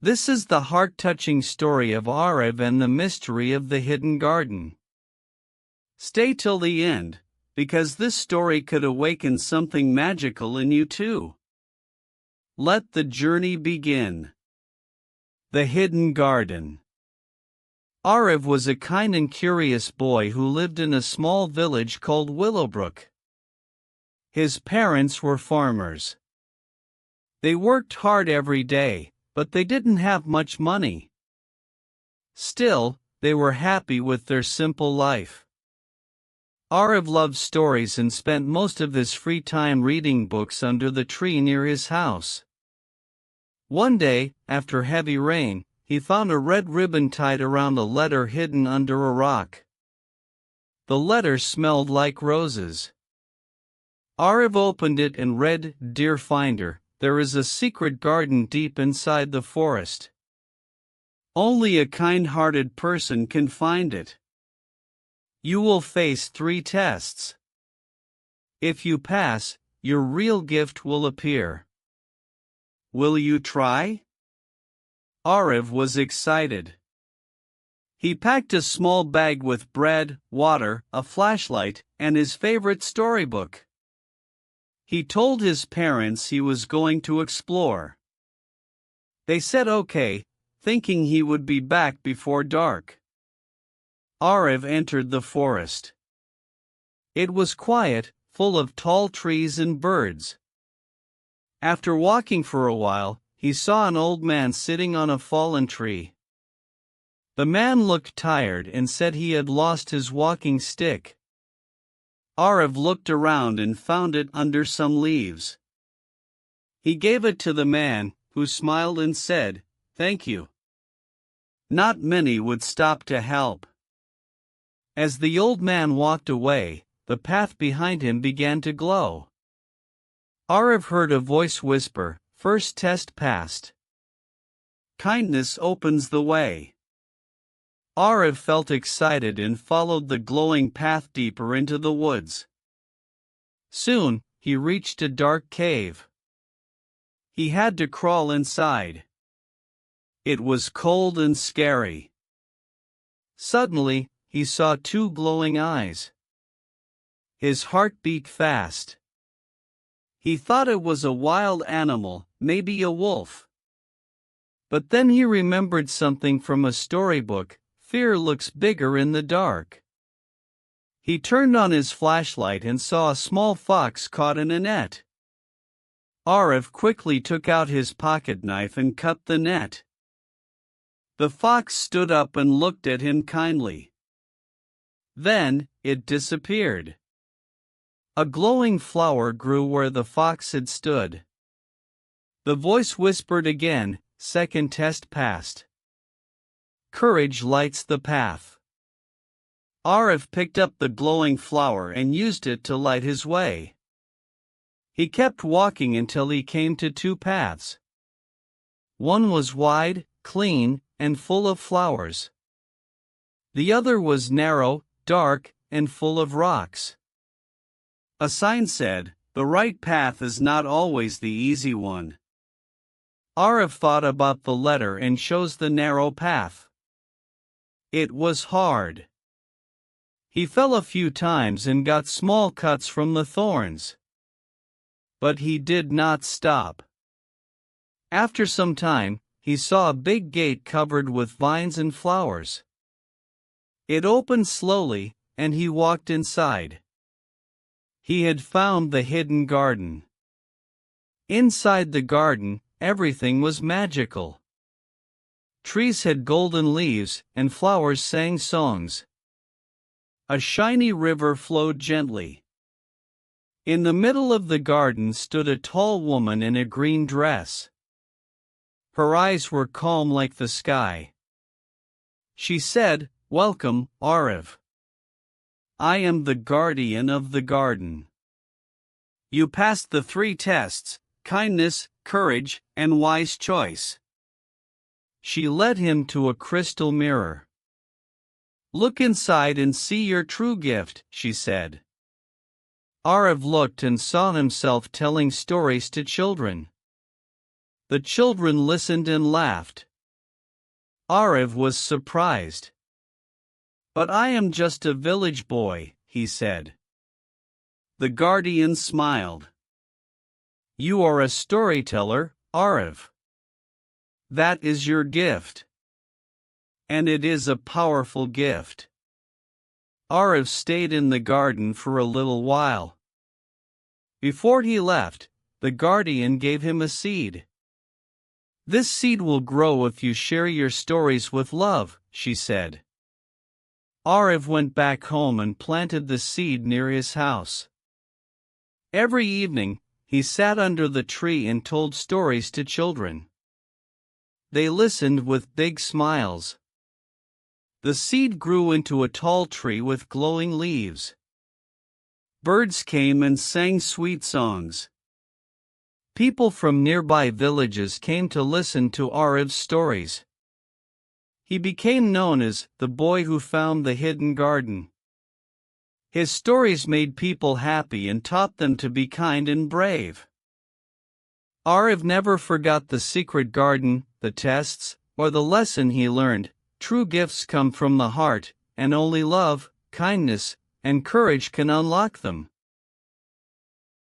This is the heart-touching story of Arav and the mystery of the hidden garden. Stay till the end, because this story could awaken something magical in you too. Let the journey begin. The Hidden Garden. Arav was a kind and curious boy who lived in a small village called Willowbrook. His parents were farmers. They worked hard every day, but they didn't have much money. Still, they were happy with their simple life. Arav loved stories and spent most of his free time reading books under the tree near his house. One day, after heavy rain, he found a red ribbon tied around a letter hidden under a rock. The letter smelled like roses. Arav opened it and read, "Dear Finder, there is a secret garden deep inside the forest. Only a kind-hearted person can find it. You will face 3 tests. If you pass, your real gift will appear. Will you try?" Arav was excited. He packed a small bag with bread, water, a flashlight, and his favorite storybook. He told his parents he was going to explore. They said okay, thinking he would be back before dark. Arav entered the forest. It was quiet, full of tall trees and birds. After walking for a while, he saw an old man sitting on a fallen tree. The man looked tired and said he had lost his walking stick. Arav looked around and found it under some leaves. He gave it to the man, who smiled and said, "Thank you." Not many would stop to help. As the old man walked away, the path behind him began to glow. Arav heard a voice whisper, "First test passed. Kindness opens the way." Arav felt excited and followed the glowing path deeper into the woods. Soon, he reached a dark cave. He had to crawl inside. It was cold and scary. Suddenly, he saw 2 glowing eyes. His heart beat fast. He thought it was a wild animal, maybe a wolf. But then he remembered something from a storybook: fear looks bigger in the dark. He turned on his flashlight and saw a small fox caught in a net. Arav quickly took out his pocket knife and cut the net. The fox stood up and looked at him kindly. Then, it disappeared. A glowing flower grew where the fox had stood. The voice whispered again, "Second test passed. Courage lights the path." Arav picked up the glowing flower and used it to light his way. He kept walking until he came to 2 paths. One was wide, clean, and full of flowers. The other was narrow, dark, and full of rocks. A sign said, "The right path is not always the easy one." Arav thought about the letter and chose the narrow path. It was hard. He fell a few times and got small cuts from the thorns. But he did not stop. After some time, he saw a big gate covered with vines and flowers. It opened slowly, and he walked inside. He had found the hidden garden. Inside the garden, everything was magical. Trees had golden leaves, and flowers sang songs. A shiny river flowed gently. In the middle of the garden stood a tall woman in a green dress. Her eyes were calm like the sky. She said, "Welcome, Arav. I am the guardian of the garden. You passed the 3 tests: kindness, courage, and wise choice." She led him to a crystal mirror. "Look inside and see your true gift," she said. Arav looked and saw himself telling stories to children. The children listened and laughed. Arav was surprised. "But I am just a village boy," he said. The guardian smiled. "You are a storyteller, Arav. That is your gift. And it is a powerful gift." Arav stayed in the garden for a little while. Before he left, the guardian gave him a seed. "This seed will grow if you share your stories with love," she said. Arav went back home and planted the seed near his house. Every evening, he sat under the tree and told stories to children. They listened with big smiles. The seed grew into a tall tree with glowing leaves. Birds came and sang sweet songs. People from nearby villages came to listen to Arav's stories. He became known as the boy who found the hidden garden. His stories made people happy and taught them to be kind and brave. Arav never forgot the secret garden, the tests, or the lesson he learned. True gifts come from the heart, and only love, kindness, and courage can unlock them.